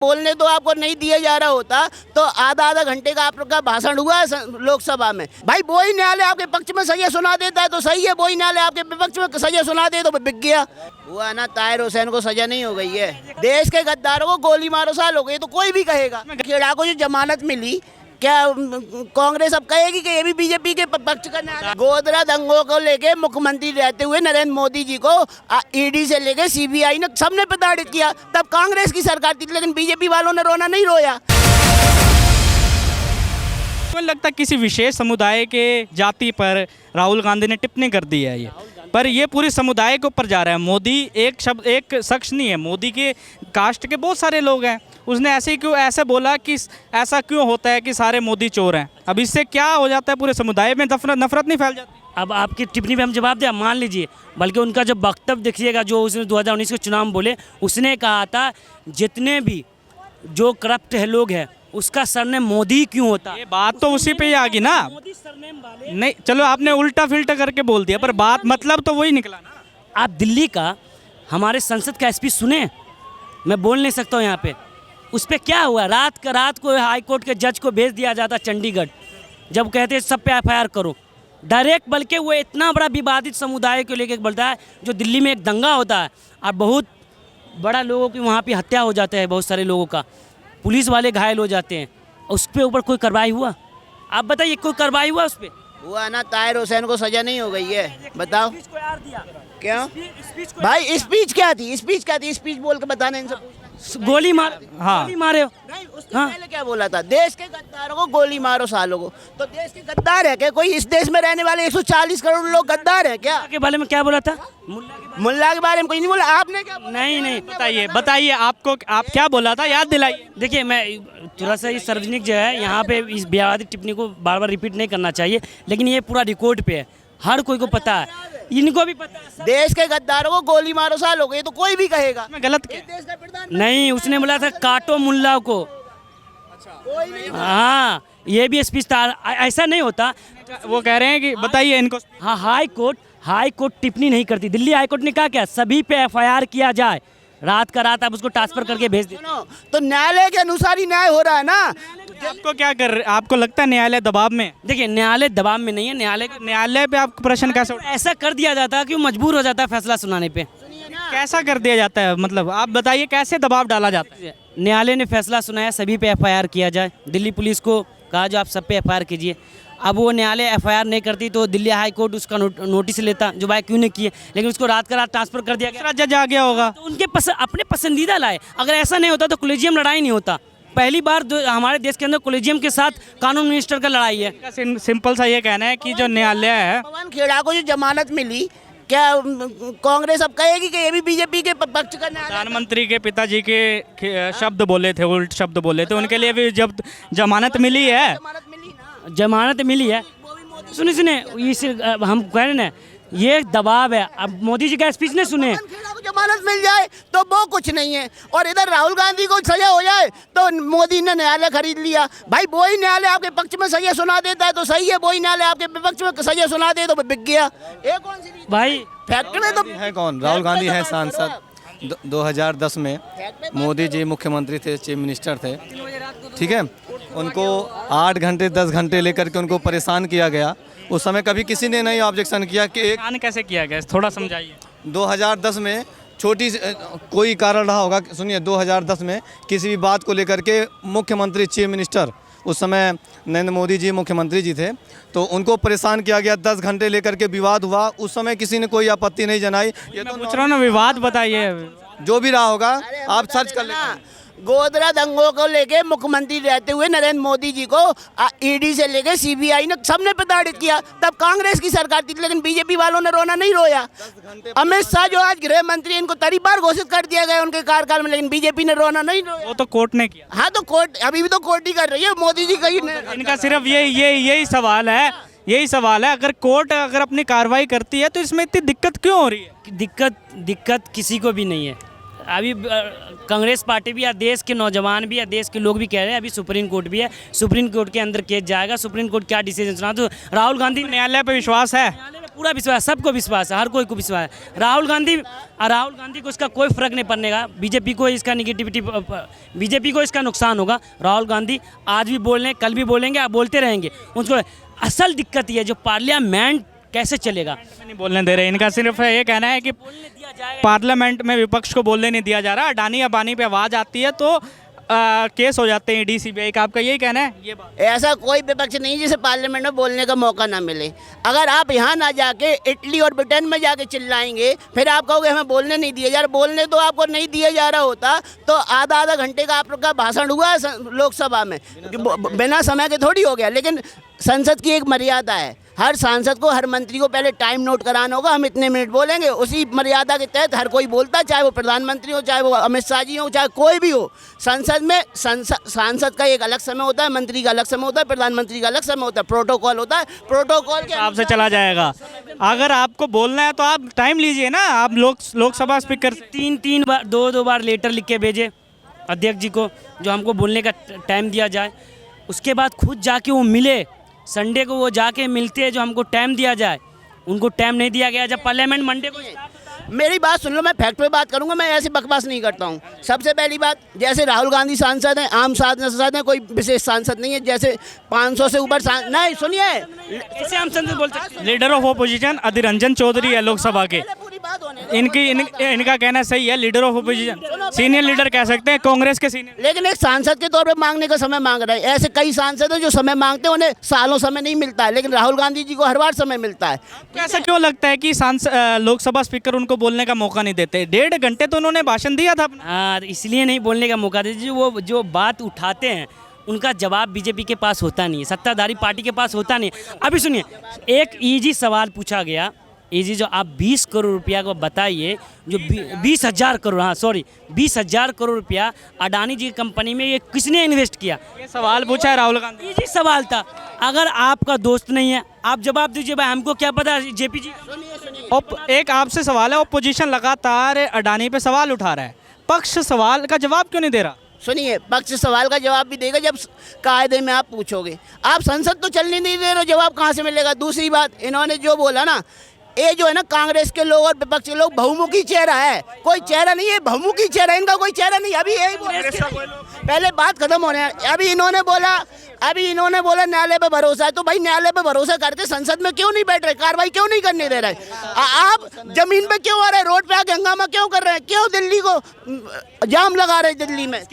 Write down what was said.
बोलने तो आपको नहीं दिया जा रहा होता तो आधा घंटे का आपका भाषण हुआ है लोकसभा में। भाई वो ही न्यायालय आपके पक्ष में सजा सुना देता है तो सही है, वो ही न्यायालय आपके विपक्ष में सजा सुना दे तो बिक गया। हुआ ना, ताहिर हुसैन को सजा नहीं हो गई है। देश के गद्दारों को गोली मारो साल हो गई तो कोई भी कहेगा। खेड़ा को जो जमानत मिली, क्या कांग्रेस अब कहेगी कि ये भी बीजेपी के पक्ष करने आ गया? गोधरा दंगों को लेके मुख्यमंत्री रहते हुए नरेंद्र मोदी जी को ईडी से लेके सीबीआई ने सबने प्रताड़ित किया, तब कांग्रेस की सरकार थी, लेकिन बीजेपी वालों ने रोना नहीं रोया। मुझे लगता है किसी विशेष समुदाय के जाति पर राहुल गांधी ने टिप्पणी कर दी है, ये पर ये पूरे समुदाय के ऊपर जा रहा है। मोदी एक शख्स नहीं है, मोदी के कास्ट के बहुत सारे लोग हैं। उसने ऐसे बोला कि ऐसा क्यों होता है कि सारे मोदी चोर हैं। अब इससे क्या हो जाता है, पूरे समुदाय में नफरत नहीं फैल जाती? अब आपकी टिप्पणी पे हम जवाब दें, मान लीजिए, बल्कि उनका जो वक्तव्य देखिएगा जो उसने 2019 के चुनाव में बोले, उसने कहा था जितने भी जो करप्ट है लोग हैं उसका सरनेम मोदी क्यों होता? ये बात तो उसी पे ही आ गई ना। मोदी सरनेम वाले नहीं, चलो आपने उल्टा फिल्टर करके बोल दिया, पर बात मतलब तो वही निकला ना। आप दिल्ली का हमारे संसद का स्पीच सुने, मैं बोल नहीं सकता हूँ यहाँ पे। उस पर क्या हुआ, रात को हाई कोर्ट के जज को भेज दिया जाता चंडीगढ़, जब कहते सब पे एफआईआर करो डायरेक्ट। बल्कि वो इतना बड़ा विवादित समुदाय को लेकर बोलता है, जो दिल्ली में एक दंगा होता है और बहुत बड़ा लोगों की वहाँ पे हत्या हो जाता है, बहुत सारे लोगों का, पुलिस वाले घायल हो जाते हैं, उस पर ऊपर कोई कार्रवाई हुआ? आप बताइए, कोई कार्रवाई हुआ उस पर? हुआ ना, ताहिर हुसैन को सजा नहीं हो गई है, बताओ क्यों? भाई स्पीच क्या थी? स्पीच बोल के बताना इनसे। गोली मार, हाँ। गोली मारे हो। नहीं, उसने पहले क्या बोला था? देश के गद्दारों को गोली मारो सालों को। तो देश के गद्दार है क्या कोई? इस देश में रहने वाले 140 करोड़ लोग गद्दार हैं क्या? के बारे में क्या बोला था? मुल्ला के बारे में कोई नहीं बोला, आपने क्या बोला? नहीं, बताइए आप क्या बोला था, याद दिलाइए। देखिए, मैं थोड़ा सा ये सार्वजनिक जो है यहाँ पे इस विवादित टिप्पणी को बार बार रिपीट नहीं करना चाहिए, लेकिन ये पूरा रिकॉर्ड पे है, हर कोई को पता है, इनको भी पता है। देश के गद्दारों को गोली मारो साल हो गई तो कोई भी कहेगा। मैं गलत क्या? देश का प्रधान नहीं, उसने बोला था काटो मुल्ला को। हाँ, ये भी स्पीच था, ऐसा नहीं होता। वो कह रहे हैं कि बताइए इनको। हाँ, हाई कोर्ट टिप्पणी नहीं करती। दिल्ली हाई कोर्ट ने कहा क्या, सभी पे एफआईआर किया जाए, रात का रात आप उसको ट्रांसफर करके भेज दे। तो न्यायालय के अनुसार ही न्याय हो रहा है ना। आपको क्या आपको लगता है न्यायालय दबाव में? देखिए, न्यायालय दबाव में नहीं है। न्यायालय पे आपका प्रश्न कैसे उठा? ऐसा कर दिया जाता है कि वो मजबूर हो जाता है फैसला सुनाने पे। कैसा कर दिया जाता है, मतलब आप बताइए कैसे दबाव डाला जाता है? न्यायालय ने फैसला सुनाया सभी पे एफआईआर किया जाए, दिल्ली पुलिस को कहा जो आप सब पे एफआईआर कीजिए। अब वो न्यायालय एफआईआर नहीं करती तो दिल्ली हाई कोर्ट उसका नोटिस लेता, जो भाई क्यों नहीं किए, लेकिन उसको रात का रात ट्रांसफर कर दिया गया। जज आ गया होगा तो उनके अपने पसंदीदा लाए। अगर ऐसा नहीं होता तो कोलेजियम लड़ाई नहीं होता। पहली बार हमारे देश के अंदर कोलेजियम के साथ कानून मिनिस्टर का लड़ाई है। सिंपल सा ये कहना है कि जो न्यायालय है, पवन खेड़ा को जो जमानत मिली, क्या कांग्रेस अब कहेगी कि ये भी बीजेपी के पक्ष करने आ गया? प्रधानमंत्री के पिताजी के शब्द बोले थे, उल्ट शब्द बोले थे, उनके लिए भी जब जमानत मिली है। जमानत मिली ना, जमानत मिली है। सुने हम कह रहे हैं ये दबाव है। अब मोदी जी का स्पीच नहीं सुने, खेड़ा को जमानत मिल जाए तो वो कुछ नहीं है, और इधर राहुल गांधी को सजा हो जाए तो मोदी ने न्यायालय खरीद लिया। भाई वो ही न्यायालय आपके पक्ष में सजा सुना देता है तो सही है, वो ही न्यायालय आपके विपक्ष में सजा सुना दे तो बिक गया। ये कौन सी भाई फैक्ट में तो है कौन? राहुल गांधी है सांसद। 2010 में मोदी जी मुख्यमंत्री थे, चीफ मिनिस्टर थे, ठीक है। उनको 8 घंटे 10 घंटे लेकर के उनको परेशान किया गया। उस समय कभी किसी ने नहीं ऑब्जेक्शन किया कि एक कैसे किया गया, थोड़ा समझाइए। 2010 में छोटी कोई कारण रहा होगा। सुनिए, 2010 में किसी भी बात को लेकर के मुख्यमंत्री चीफ मिनिस्टर, उस समय नरेंद्र मोदी जी मुख्यमंत्री जी थे, तो उनको परेशान किया गया। 10 घंटे लेकर के विवाद हुआ। उस समय किसी ने कोई आपत्ति नहीं जनाई। ये तो पूछ रहा हूँ ना, विवाद बताइए। जो भी रहा होगा आप सर्च कर लेना। गोधरा दंगों को लेके मुख्यमंत्री रहते हुए नरेंद्र मोदी जी को ईडी से लेके सीबीआई ने सबने प्रताड़ित किया, तब कांग्रेस की सरकार थी, लेकिन बीजेपी वालों ने रोना नहीं रोया। अमित शाह जो आज गृह मंत्री, इनको तरी बार घोषित कर दिया गया उनके कार्यकाल में, लेकिन बीजेपी ने रोना नहीं रोया। वो तो कोर्ट ने किया। हाँ, तो कोर्ट अभी भी तो कोर्ट ही कर रही है, मोदी जी कहीं इनका सिर्फ यही सवाल है, अगर कोर्ट अपनी कार्रवाई करती है तो इसमें इतनी दिक्कत क्यों हो रही है? दिक्कत किसी को भी नहीं है। अभी कांग्रेस पार्टी भी या देश के नौजवान भी या देश के लोग भी कह रहे हैं अभी सुप्रीम कोर्ट भी है, सुप्रीम कोर्ट के अंदर केस जाएगा, सुप्रीम कोर्ट क्या डिसीजन सुना। तो राहुल गांधी न्यायालय पे विश्वास है? न्यायालय में पूरा विश्वास, सबको विश्वास है, हर कोई को विश्वास है। राहुल गांधी को इसका कोई फर्क नहीं पड़ने का। बीजेपी को इसका निगेटिविटी, बीजेपी को इसका नुकसान होगा। राहुल गांधी आज भी बोल रहे हैं, कल भी बोलेंगे, आप बोलते रहेंगे। उनको असल दिक्कत ये है जो पार्लियामेंट कैसे चलेगा, नहीं बोलने दे रहे। इनका सिर्फ ये कहना है कि पार्लियामेंट में विपक्ष को बोलने नहीं दिया जा रहा। अडानी अंबानी पे आवाज़ आती है तो केस हो जाते हैं DCBI का। आपका यही कहना है? ये बात ऐसा कोई विपक्ष नहीं जिसे पार्लियामेंट में बोलने का मौका ना मिले। अगर आप यहाँ ना जाके इटली और ब्रिटेन में जाके चिल्लाएंगे, फिर आप कहोगे हमें बोलने नहीं दिया जा रहा। बोलने तो आपको नहीं दिया जा रहा होता तो आधा घंटे का आप लोग का भाषण हुआ है लोकसभा में, बिना समय के थोड़ी हो गया। लेकिन संसद की एक मर्यादा है, हर सांसद को, हर मंत्री को पहले टाइम नोट कराना होगा, हम इतने मिनट बोलेंगे। उसी मर्यादा के तहत हर कोई बोलता है, चाहे वो प्रधानमंत्री हो, चाहे वो अमित शाह जी हो, चाहे कोई भी हो। संसद में सांसद का एक अलग समय होता है, मंत्री का अलग समय होता है, प्रधानमंत्री का अलग समय होता है, प्रोटोकॉल होता है। प्रोटोकॉल के हिसाब से चला जाएगा। अगर आपको बोलना है तो आप टाइम लीजिए ना। आप लोकसभा स्पीकर 3 बार 2 बार लेटर लिख के भेजे अध्यक्ष जी को, जो हमको बोलने का टाइम दिया जाए। उसके बाद खुद जाके वो मिले, संडे को वो जाके मिलते हैं, जो हमको टाइम दिया जाए। उनको टाइम नहीं दिया गया। जब पार्लियामेंट मंडे को मेरी बात सुन लो, मैं फैक्ट पे बात करूंगा, मैं ऐसी बकवास नहीं करता हूँ। सबसे पहली बात, जैसे राहुल गांधी सांसद हैं, आम सांसद हैं, कोई विशेष सांसद नहीं है। जैसे 500 से ऊपर नहीं, सुनिए, ऐसे हम संसद बोल सकते हैं। Leader of opposition Adhir Ranjan Chaudhary है लोकसभा के। इनका कहना सही है, leader of opposition, senior leader कह सकते हैं, कांग्रेस के सीनियर। लेकिन एक सांसद के तौर पे मांगने का समय मांग रहे हैं। ऐसे कई सांसद हैं जो समय मांगते हैं, उन्हें सालों समय नहीं मिलता है, लेकिन राहुल गांधी जी को हर बार समय मिलता है। ऐसा क्यों लगता है कि लोकसभा स्पीकर उनको बोलने का मौका नहीं देते? 1.5 घंटे तो उन्होंने भाषण दिया था अपना। हाँ, इसलिए नहीं बोलने का मौका देते। वो जो बात उठाते हैं उनका जवाब बीजेपी के पास होता नहीं है, सत्ताधारी पार्टी के पास होता नहीं। अभी सुनिए, एक इजी सवाल पूछा गया, इजी, जो आप 20 करोड़ रुपया को बताइए, जो 20,000 करोड़, हाँ सॉरी 20,000 करोड़ रुपया अडानी जी की कंपनी में ये किसने इन्वेस्ट किया? ये सवाल पूछा है राहुल गांधी। इजी सवाल था। अगर आपका दोस्त नहीं है, आप जवाब दीजिए भाई, हमको क्या पता। जेपी जी, एक आपसे सवाल है, ओपोजिशन लगातार अडानी पे सवाल उठा रहा है, पक्ष सवाल का जवाब क्यों नहीं दे रहा? सुनिए, पक्ष सवाल का जवाब भी देगा जब कायदे में आप पूछोगे। आप संसद तो चलने नहीं दे रहे हो, जवाब कहाँ से मिलेगा? दूसरी बात, इन्होंने जो बोला ना, ये जो है ना, कांग्रेस के लोग और विपक्ष के लोग बहुमुखी चेहरा है, कोई चेहरा नहीं है, बहुमुखी चेहरा, इनका कोई चेहरा नहीं। अभी यही पहले बात खत्म होने, अभी इन्होंने बोला न्यायालय पे भरोसा है। तो भाई न्यायालय पे भरोसा करके संसद में क्यों नहीं बैठ रहे, कार्रवाई क्यों नहीं करने दे रहे? आप जमीन पे क्यों आ रहे, रोड पे आके हंगामा क्यों कर रहे हैं, क्यों दिल्ली को जाम लगा रहे दिल्ली में?